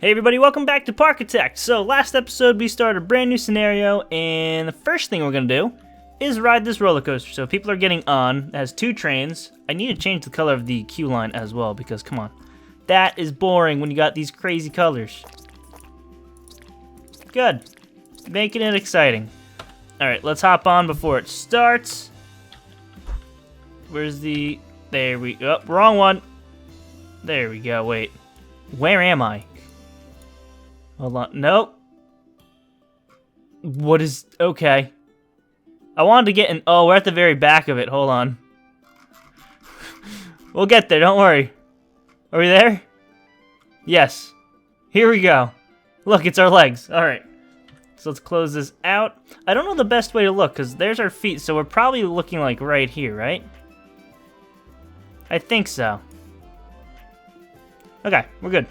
Hey everybody, welcome back to Parkitect. So last episode we started a brand new scenario, and the first thing we're gonna do is ride this roller coaster. So people are getting on. It has two trains. I need to change the color of the queue line as well because come on, that is boring when you got these crazy colors. Good, making it exciting. All right, let's hop on before it starts. Where's the? There we go. Oh, wrong one. There we go. Wait, where am I? Hold on. Nope. What is... Okay. I wanted to get in... Oh, we're at the very back of it. Hold on. We'll get there. Don't worry. Are we there? Yes. Here we go. Look, it's our legs. All right. So let's close this out. I don't know the best way to look because there's our feet. So we're probably looking like right here, right? I think so. Okay. We're good.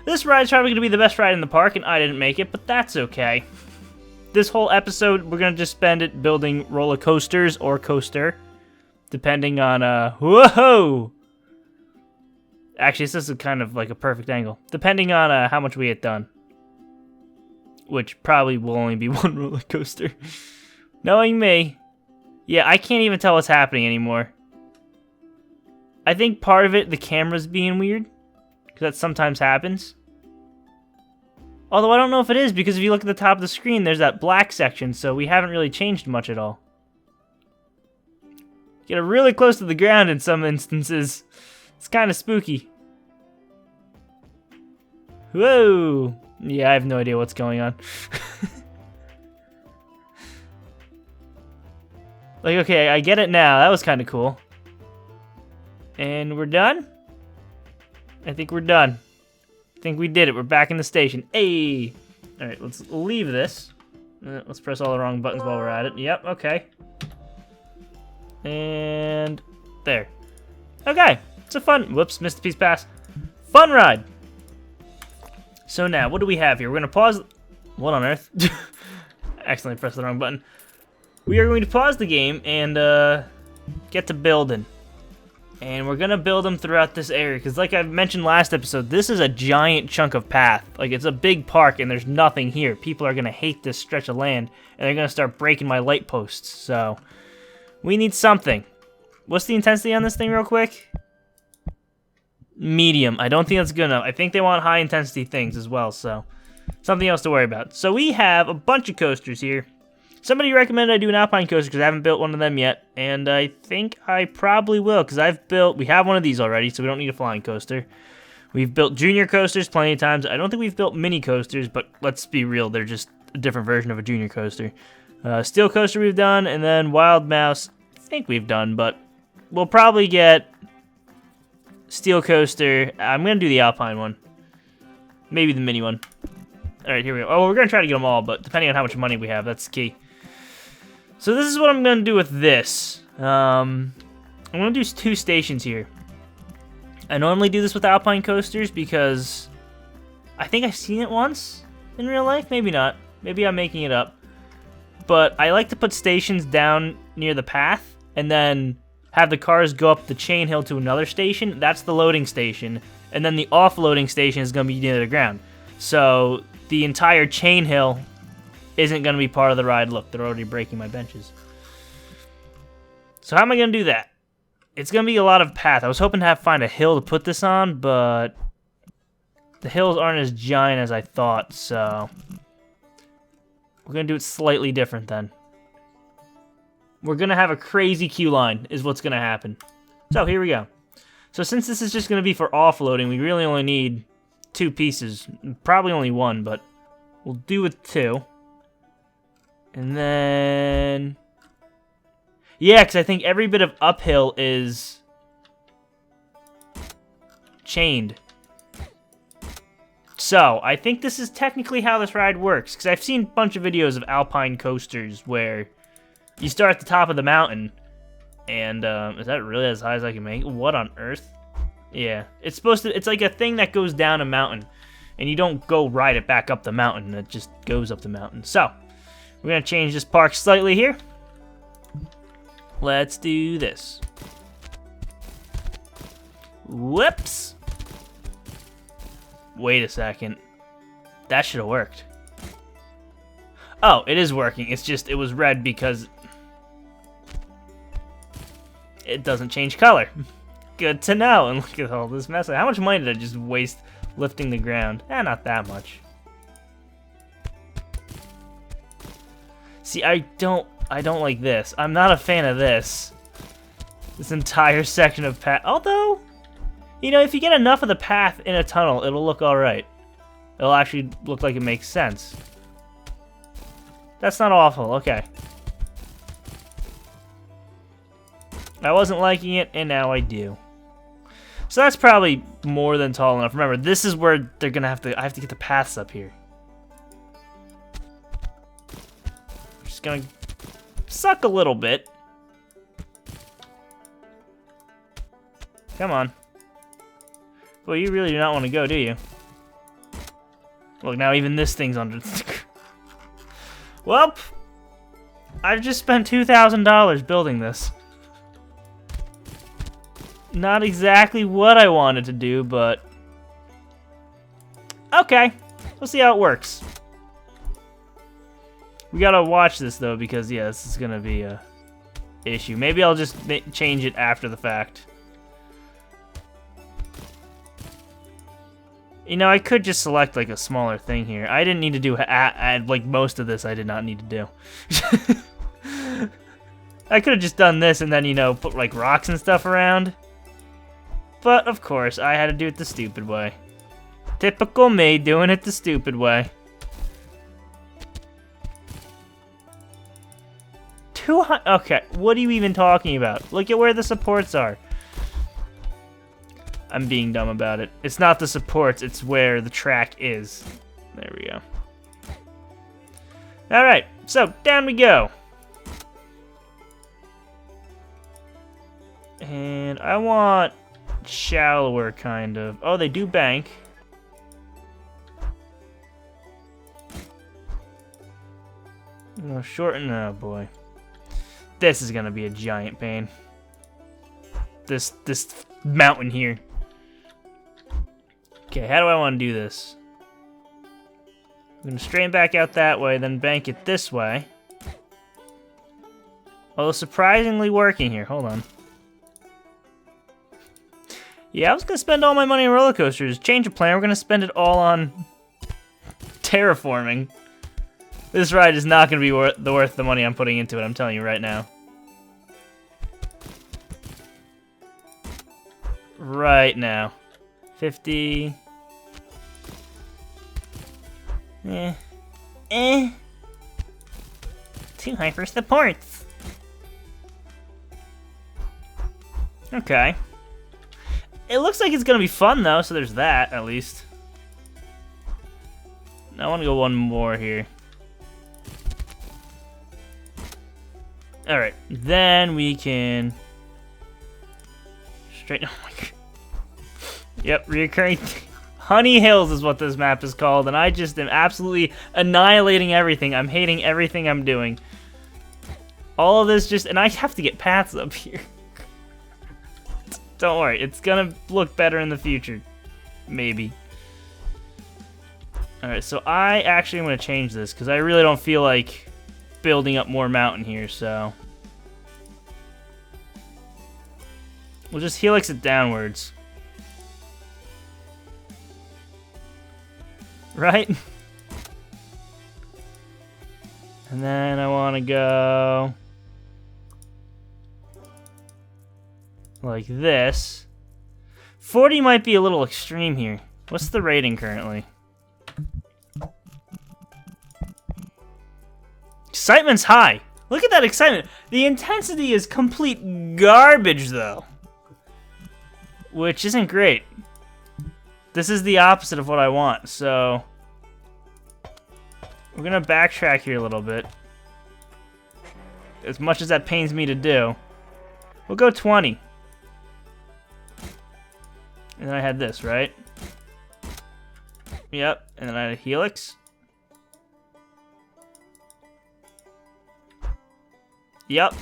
This ride's probably going to be the best ride in the park, and I didn't make it, but that's okay. This whole episode, we're going to just spend it building roller coasters or coaster, depending on, whoa! Actually, this is kind of like a perfect angle. Depending on how much we get done. Which probably will only be one roller coaster. Knowing me, yeah, I can't even tell what's happening anymore. I think part of it, the camera's being weird. Because that sometimes happens. Although I don't know if it is, because if you look at the top of the screen, there's that black section, so we haven't really changed much at all. Get really close to the ground in some instances. It's kind of spooky. Whoa! Yeah, I have no idea what's going on. Like, okay, I get it now. That was kind of cool. And we're done? I think we're done. I think we did it. We're back in the station. Hey! Alright, let's leave this. Let's press all the wrong buttons while we're at it. Yep, okay. And there. Okay. It's a fun... Whoops, missed a piece pass. Fun ride! So now, what do we have here? We're going to pause... What on earth? Accidentally pressed the wrong button. We are going to pause the game and get to building. And we're going to build them throughout this area. Because like I mentioned last episode, this is a giant chunk of path. Like, it's a big park and there's nothing here. People are going to hate this stretch of land. And they're going to start breaking my light posts. So, we need something. What's the intensity on this thing real quick? Medium. I don't think that's good enough. I think they want high intensity things as well. So, something else to worry about. So, we have a bunch of coasters here. Somebody recommended I do an Alpine coaster because I haven't built one of them yet, and I think I probably will because we have one of these already, so we don't need a flying coaster. We've built junior coasters plenty of times. I don't think we've built mini coasters, but let's be real, they're just a different version of a junior coaster. Steel coaster we've done, and then Wild Mouse, I think we've done, but we'll probably get steel coaster. I'm going to do the Alpine one. Maybe the mini one. Alright, here we go. Oh, we're going to try to get them all, but depending on how much money we have, that's the key. So this is what I'm going to do with this. I'm going to do two stations here. I normally do this with Alpine coasters because I think I've seen it once in real life. Maybe not. Maybe I'm making it up. But I like to put stations down near the path and then have the cars go up the chain hill to another station. That's the loading station. And then the offloading station is going to be near the ground. So the entire chain hill isn't going to be part of the ride. Look, they're already breaking my benches. So how am I going to do that? It's going to be a lot of path. I was hoping to find a hill to put this on, but the hills aren't as giant as I thought, so we're going to do it slightly different then. We're going to have a crazy queue line is what's going to happen. So here we go. So since this is just going to be for offloading, we really only need two pieces. Probably only one, but we'll do with two. And then... Yeah, because I think every bit of uphill is chained. So, I think this is technically how this ride works. Because I've seen a bunch of videos of Alpine coasters where you start at the top of the mountain. And, is that really as high as I can make? What on earth? Yeah, it's supposed to... It's like a thing that goes down a mountain. And you don't go ride it back up the mountain. It just goes up the mountain. So... We're going to change this park slightly here. Let's do this. Whoops. Wait a second. That should have worked. Oh, it is working. It's just, it was red because it doesn't change color. Good to know. And look at all this mess. How much money did I just waste lifting the ground? Not that much. See, I don't like this. I'm not a fan of this. This entire section of path. Although, you know, if you get enough of the path in a tunnel, it'll look alright. It'll actually look like it makes sense. That's not awful. Okay. I wasn't liking it, and now I do. So that's probably more than tall enough. Remember, this is where they're gonna have to. I have to get the paths up here. I'm just gonna suck a little bit. Come on. Well, you really do not want to go, do you? Look, now even this thing's under. Well, I've just spent $2,000 building this. Not exactly what I wanted to do, but okay. We'll see how it works. We gotta watch this though, because yeah, this is gonna be a issue. Maybe I'll just change it after the fact. You know, I could just select like a smaller thing here. I didn't need to do like most of this. I did not need to do. I could have just done this and then, you know, put like rocks and stuff around. But of course, I had to do it the stupid way. Typical me doing it the stupid way. 200. Okay, what are you even talking about? Look at where the supports are. I'm being dumb about it. It's not the supports, it's where the track is. There we go. Alright, so down we go. And I want shallower, kind of. Oh, they do bank. No, shorten. Oh boy. This is gonna be a giant pain. This mountain here. Okay, how do I want to do this? I'm gonna straighten back out that way, then bank it this way. Although surprisingly working here. Hold on. Yeah, I was gonna spend all my money on roller coasters. Change of plan. We're gonna spend it all on terraforming. This ride is not gonna be worth the money I'm putting into it. I'm telling you right now. Right now. 50. Too high for supports. Okay. It looks like it's gonna be fun though, so there's that at least. I want to go one more here. All right, then we can straighten. Oh my god. Yep, reoccurring. Honey Hills is what this map is called, and I just am absolutely annihilating everything. I'm hating everything I'm doing. All of this just, and I have to get paths up here. Don't worry, it's gonna look better in the future. Maybe. Alright, so I actually am gonna change this, because I really don't feel like building up more mountain here, so. We'll just helix it downwards. Right? And then I want to go like this. 40 might be a little extreme here. What's the rating currently? Excitement's high. Look at that excitement. The intensity is complete garbage though, which isn't great. This is the opposite of what I want, so we're gonna backtrack here a little bit. As much as that pains me to do. We'll go 20. And then I had this, right? Yep, and then I had a helix. Yep.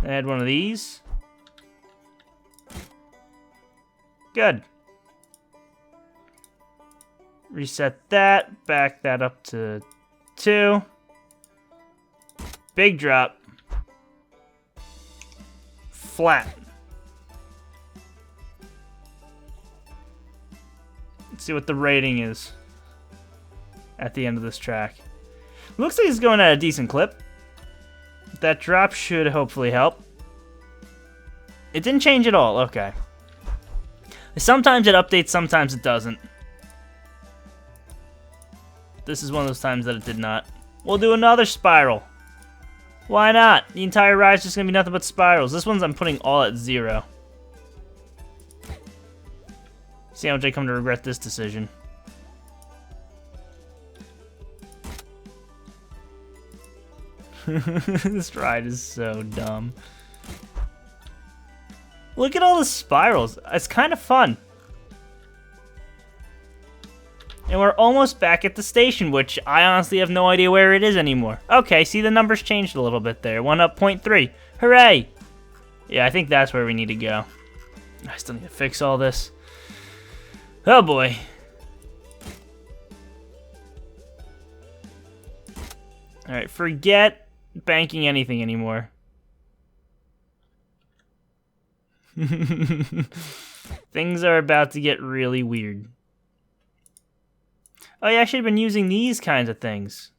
I had one of these. Good. Reset that. Back that up to 2. Big drop. Flat. Let's see what the rating is at the end of this track. Looks like it's going at a decent clip. That drop should hopefully help. It didn't change at all. Okay. Sometimes it updates, sometimes it doesn't. This is one of those times that it did not. We'll do another spiral. Why not? The entire ride's just gonna be nothing but spirals. This one's I'm putting all at 0. See how much I come to regret this decision. This ride is so dumb. Look at all the spirals. It's kind of fun. And we're almost back at the station, which I honestly have no idea where it is anymore. Okay, see the numbers changed a little bit there. 1 up 0.3. Hooray! Yeah, I think that's where we need to go. I still need to fix all this. Oh boy. Alright, forget banking anything anymore. Things are about to get really weird. Oh yeah, I should have been using these kinds of things.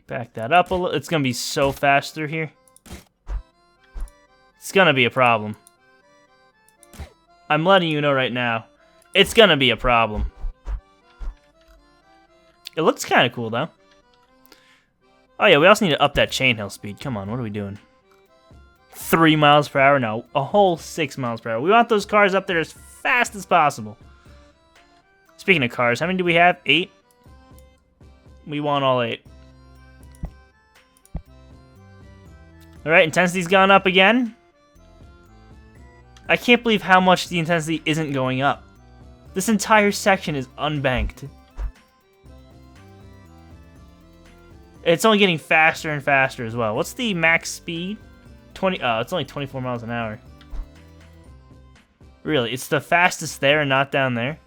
Back that up a little. It's gonna be so fast through here. It's gonna be a problem. I'm letting you know right now. It's gonna be a problem. It looks kind of cool though. Oh yeah, we also need to up that chain hill speed. Come on, what are we doing? 3 miles per hour? No, a whole 6 miles per hour. We want those cars up there as fast as possible. Speaking of cars, how many do we have? 8? We want all 8. Alright, intensity's gone up again. I can't believe how much the intensity isn't going up. This entire section is unbanked. It's only getting faster and faster as well. What's the max speed? 20. Oh, it's only 24 miles an hour. Really, it's the fastest there and not down there?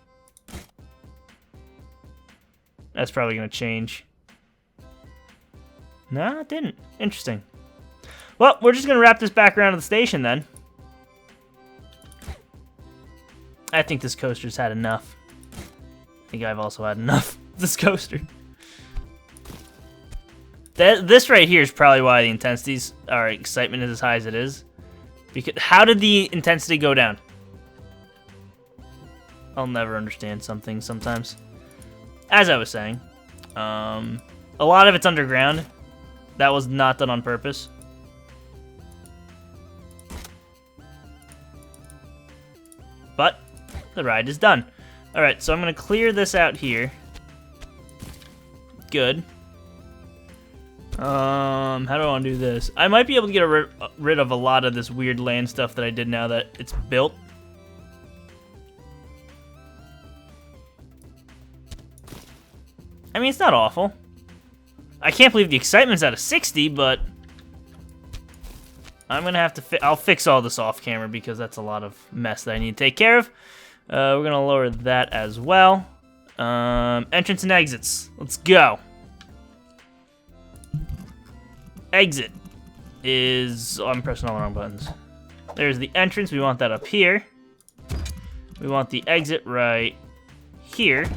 That's probably going to change. No, it didn't. Interesting. Well, we're just going to wrap this back around to the station then. I think this coaster's had enough. I think I've also had enough of this coaster. This right here is probably why the intensities or excitement is as high as it is. Because how did the intensity go down? I'll never understand something sometimes. As I was saying, a lot of it's underground. That was not done on purpose. But the ride is done. All right, so I'm gonna clear this out here. Good. How do I want to do this? I might be able to get rid of a lot of this weird land stuff that I did now that it's built. I mean, it's not awful. I can't believe the excitement's at a 60, but I'm gonna have to. I'll fix all this off camera because that's a lot of mess that I need to take care of. We're gonna lower that as well. Entrance and exits. Let's go. Exit is... Oh, I'm pressing all the wrong buttons. There's the entrance. We want that up here. We want the exit right here.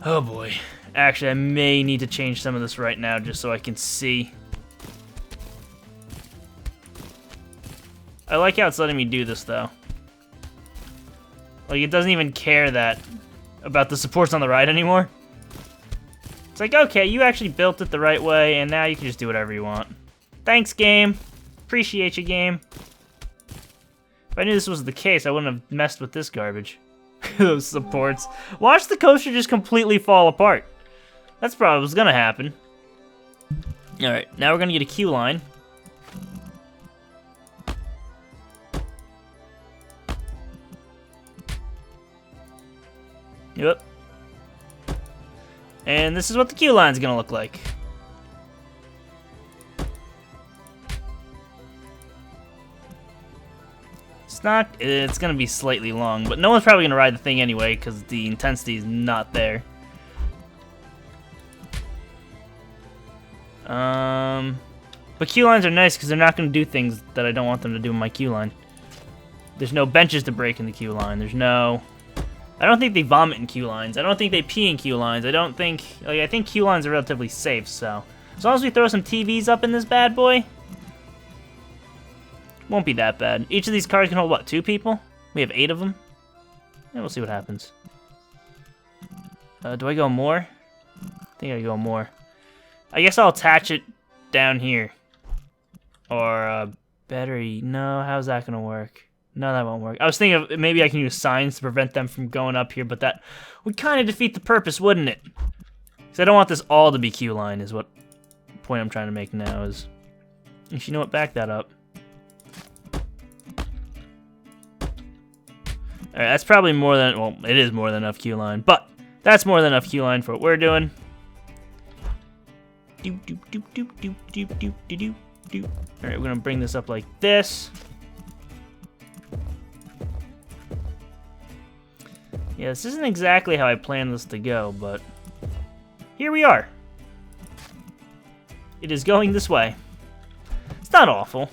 Oh boy. Actually, I may need to change some of this right now just so I can see. I like how it's letting me do this though. Like, it doesn't even care about the supports on the ride anymore. It's like, okay, you actually built it the right way, and now you can just do whatever you want. Thanks, game. Appreciate you, game. If I knew this was the case, I wouldn't have messed with this garbage. Those supports. Watch the coaster just completely fall apart. That's probably what's gonna happen. Alright, now we're gonna get a queue line. Yep. And this is what the queue line's gonna look like. It's gonna be slightly long, but no one's probably gonna ride the thing anyway because the intensity is not there. But queue lines are nice because they're not gonna do things that I don't want them to do in my queue line. There's no benches to break in the queue line. I don't think they vomit in queue lines. I don't think they pee in queue lines. I think queue lines are relatively safe, so. As long as we throw some TVs up in this bad boy, won't be that bad. Each of these cars can hold, what, 2 people? We have 8 of them. Yeah, we'll see what happens. Do I go more? I think I go more. I guess I'll attach it down here. Or, battery. No, how's that gonna work? No, that won't work. I was thinking of maybe I can use signs to prevent them from going up here, but that would kind of defeat the purpose, wouldn't it? Because I don't want this all to be queue line, is what point I'm trying to make now is. If you know what, back that up. Alright, that's probably more than, well, it is more than enough queue line, but that's more than enough queue line for what we're doing. Alright, we're gonna bring this up like this. Yeah, this isn't exactly how I planned this to go, but here we are. It is going this way. It's not awful.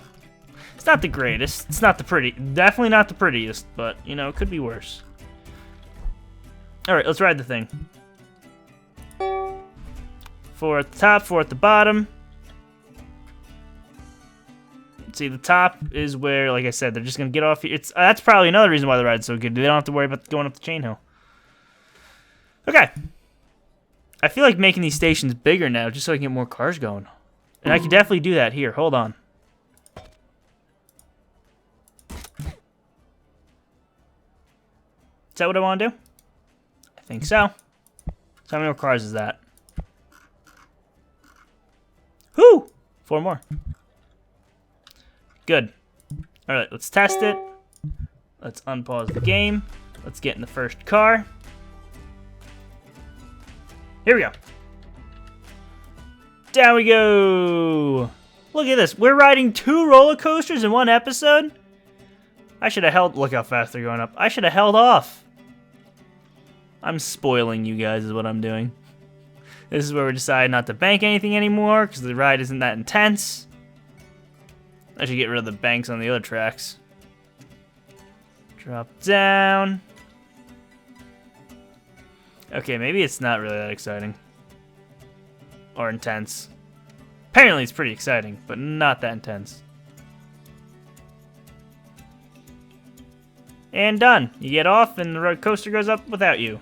It's not the greatest. It's not the definitely not the prettiest, but, you know, it could be worse. Alright, let's ride the thing. 4 at the top, 4 at the bottom. See, the top is where, like I said, they're just gonna get off here. That's probably another reason why the ride's so good. They don't have to worry about going up the chain hill. Okay. I feel like making these stations bigger now, just so I can get more cars going. And I can definitely do that here. Hold on. Is that what I want to do? I think so. So how many more cars is that? Whew! 4 more. Good. Alright, let's test it. Let's unpause the game. Let's get in the first car. Here we go. Down we go. Look at this. We're riding 2 roller coasters in 1 episode. I should have held... Look how fast they're going up. I should have held off. I'm spoiling you guys is what I'm doing. This is where we decide not to bank anything anymore because the ride isn't that intense. I should get rid of the banks on the other tracks. Drop down. Okay, maybe it's not really that exciting. Or intense. Apparently it's pretty exciting, but not that intense. And done. You get off and the coaster goes up without you.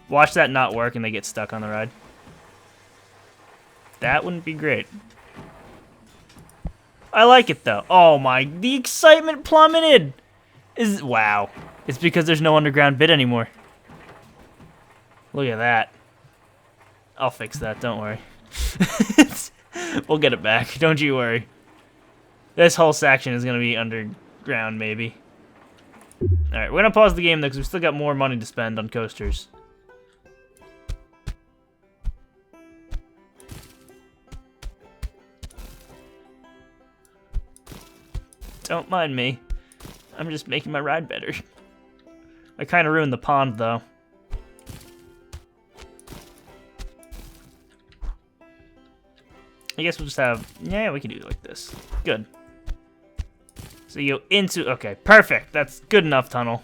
Watch that not work and they get stuck on the ride. That wouldn't be great. I like it though. Oh my, the excitement plummeted. Wow. It's because there's no underground bit anymore. Look at that. I'll fix that, don't worry. We'll get it back, don't you worry. This whole section is gonna be underground maybe. Alright, we're gonna pause the game though because we've still got more money to spend on coasters. Don't mind me. I'm just making my ride better. I kind of ruined the pond, though. I guess we'll just have... Yeah, we can do it like this. Good. So you go into... Okay, perfect. That's good enough, tunnel.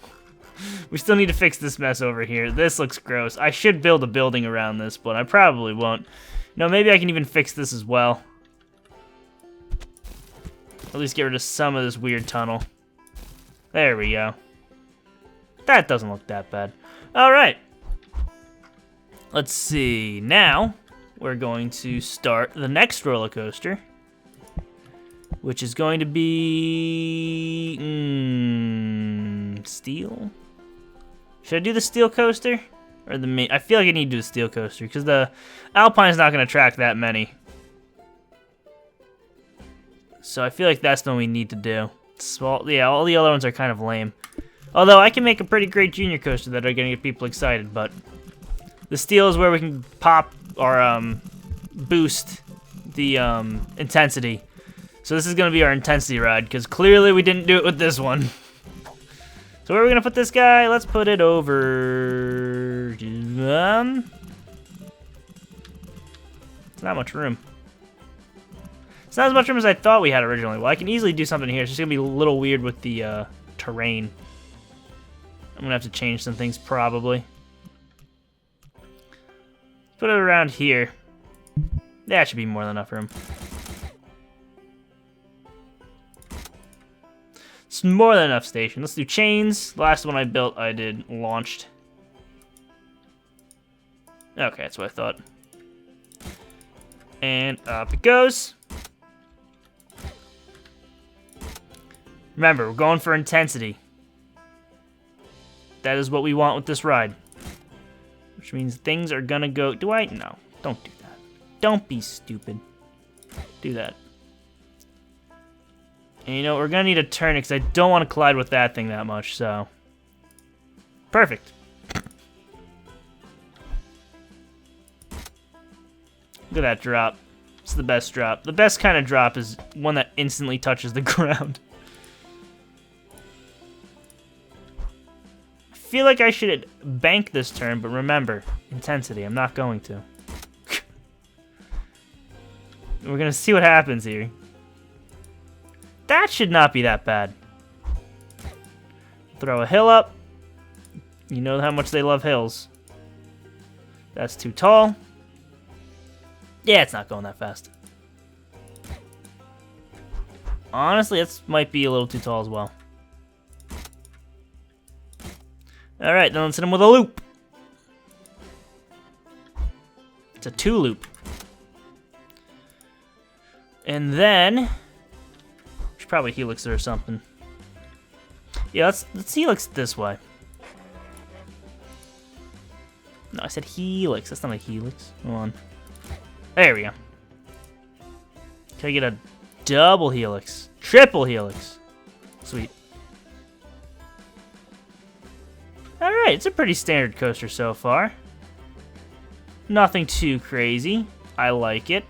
We still need to fix this mess over here. This looks gross. I should build a building around this, but I probably won't. No, maybe I can even fix this as well. At least get rid of some of this weird tunnel. There we go. That doesn't look that bad. Alright. Let's see. Now, we're going to start the next roller coaster. Which is going to be... steel? Should I do the steel coaster? Or the main... I feel like I need to do the steel coaster. Because the Alpine's not going to track that many. So I feel like that's the one we need to do. Small, yeah, all the other ones are kind of lame. Although I can make a pretty great junior coaster that are going to get people excited, but the steel is where we can pop or boost the intensity. So this is going to be our intensity ride, because clearly we didn't do it with this one. So where are we going to put this guy? Let's put it over... It's not much room. It's not as much room as I thought we had originally. Well, I can easily do something here. It's just going to be a little weird with the terrain. I'm going to have to change some things, probably. Put it around here. That should be more than enough room. It's more than enough station. Let's do chains. The last one I built, I did launched. Okay, that's what I thought. And up it goes. Remember, we're going for intensity. That is what we want with this ride. Which means things are gonna go... Do I? No, don't do that. Don't be stupid. Do that. And you know, we're gonna need a turn because I don't want to collide with that thing that much, so... Perfect. Look at that drop. It's the best drop. The best kind of drop is one that instantly touches the ground. I feel like I should bank this turn, but remember, intensity. I'm not going to. We're gonna see what happens here. That should not be that bad. Throw a hill up. You know how much they love hills. That's too tall. Yeah, it's not going that fast. Honestly, this might be a little too tall as well. Alright, then let's hit him with a loop. It's a 2-loop. And then... should probably helix it or something. Yeah, let's helix it this way. No, I said helix. That's not a helix. Hold on. There we go. Can I get a double helix? Triple helix. Sweet. Alright, it's a pretty standard coaster so far. Nothing too crazy. I like it.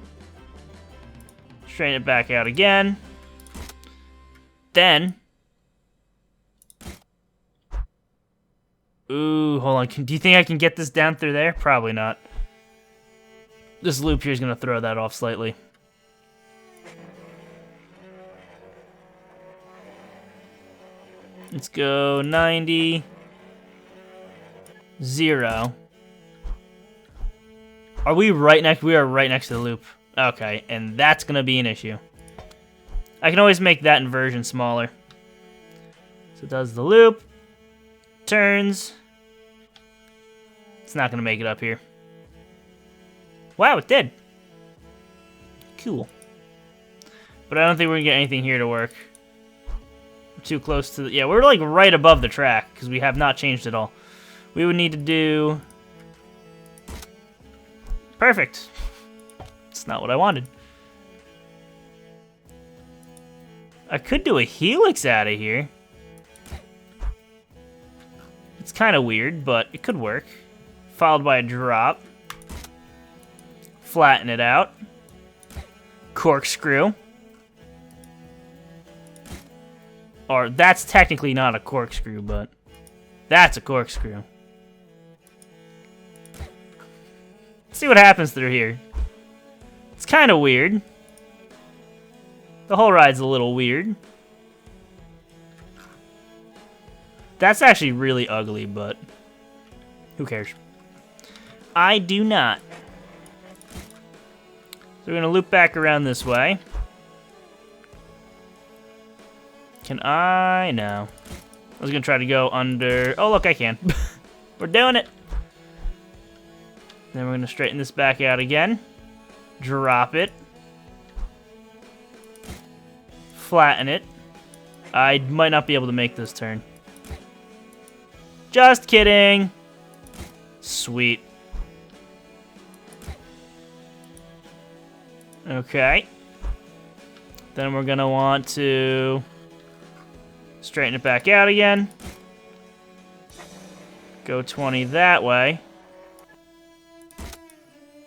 Straighten it back out again. Then... Ooh, hold on. Do you think I can get this down through there? Probably not. This loop here is going to throw that off slightly. Let's go 90. 0. Are we right next? We are right next to the loop. Okay, and that's going to be an issue. I can always make that inversion smaller. So it does the loop. Turns. It's not going to make it up here. Wow, it did. Cool. But I don't think we're going to get anything here to work. We're too close to the... Yeah, we're like right above the track because we have not changed at all. We would need to do... Perfect. It's not what I wanted. I could do a helix out of here. It's kind of weird, but it could work. Followed by a drop. Flatten it out. Corkscrew. Or that's technically not a corkscrew, but that's a corkscrew. Let's see what happens through here. It's kind of weird. The whole ride's a little weird. That's actually really ugly, but who cares? I do not. So we're going to loop back around this way. Can I? No. I was going to try to go under... Oh, look, I can. We're doing it. Then we're going to straighten this back out again. Drop it. Flatten it. I might not be able to make this turn. Just kidding. Sweet. Okay. Then we're going to want to straighten it back out again. Go 20 that way.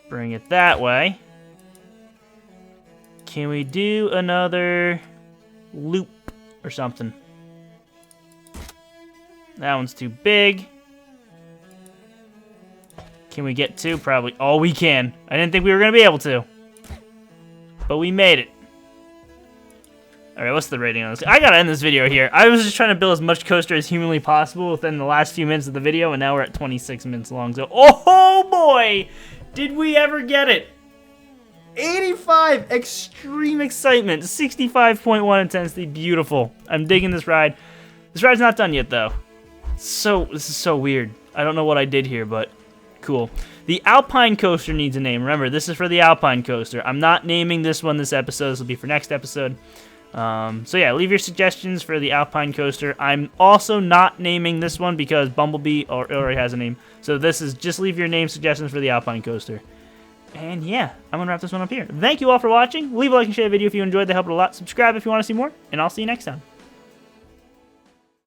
Bring it that way. Can we do another loop or something? That one's too big. Can we get two? Probably. Oh, we can. I didn't think we were going to be able to. But we made it. Alright, what's the rating on this? I gotta end this video here. I was just trying to build as much coaster as humanly possible within the last few minutes of the video, and now we're at 26 minutes long. So, oh boy! Did we ever get it? 85! Extreme excitement. 65.1 intensity. Beautiful. I'm digging this ride. This ride's not done yet, though. This is so weird. I don't know what I did here, but cool. The Alpine coaster needs a name. Remember, this is for the Alpine coaster. I'm not naming this one this episode. This will be for next episode. So yeah, leave your suggestions for the Alpine coaster. I'm also not naming this one because Bumblebee already has a name. So this is just leave your name suggestions for the Alpine coaster. And yeah, I'm going to wrap this one up here. Thank you all for watching. Leave a like and share the video if you enjoyed. They helped a lot. Subscribe if you want to see more. And I'll see you next time.